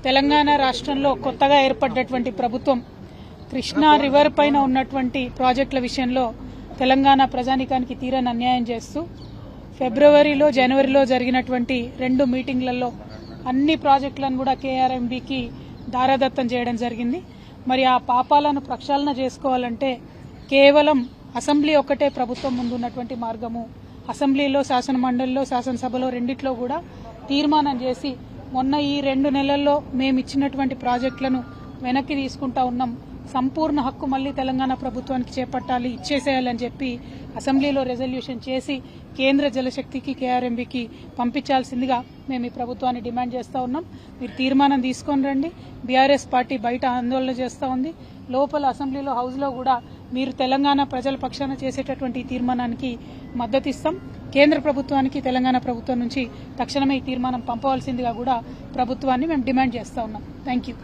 తెలంగాణ రాష్ట్రంలో కొత్తగా ఏర్పడ్డటువంటి ప్రభుత్వం కృష్ణా రివర్ పైన ఉన్నటువంటి ప్రాజెక్టుల విషయంలో తెలంగాణ ప్రజానీకానికి తీరని అన్యాయం చేస్తూ ఫిబ్రవరిలో జనవరిలో జరిగినటువంటి 2 మీటింగ్లలో అన్ని ప్రాజెక్టులను కూడా కేఆర్ఎంబీకి దారాదత్తం చేయడం జరిగింది. మరి ఆ పాపాలను ప్రక్షాళన చేసుకోవాలంటే కేవలం అసెంబ్లీ ఒక్కటే ప్రభుత్వం ముందున్నటువంటి మార్గము. అసెంబ్లీలో, శాసన మండలిలో, శాసనసభలో రెండిట్లో కూడా తీర్మానం చేసి మొన్న ఈ 2 నెలల్లో మేము ఇచ్చినటువంటి ప్రాజెక్టులను వెనక్కి తీసుకుంటా ఉన్నాం, సంపూర్ణ హక్కు మళ్లీ తెలంగాణ ప్రభుత్వానికి చేపట్టాలి, ఇచ్చేసేయాలని చెప్పి అసెంబ్లీలో రెజల్యూషన్ చేసి కేంద్ర జలశక్తికి, కేఆర్ఎంబీకి పంపించాల్సిందిగా మేము ఈ ప్రభుత్వాన్ని డిమాండ్ చేస్తా ఉన్నాం. మీరు తీర్మానం తీసుకొని రండి. బీఆర్ఎస్ పార్టీ బయట ఆందోళన చేస్తూ ఉంది, లోపల అసెంబ్లీలో, హౌస్లో కూడా మీరు తెలంగాణ ప్రజల పక్షాన చేసేటటువంటి తీర్మానానికి మద్దతు ఇస్తాం. కేంద్ర ప్రభుత్వానికి తెలంగాణ ప్రభుత్వం నుంచి తక్షణమే ఈ తీర్మానం పంపవలసిందిగా కూడా ప్రభుత్వాన్ని మేము డిమాండ్ చేస్తా ఉన్నాం. Thank you.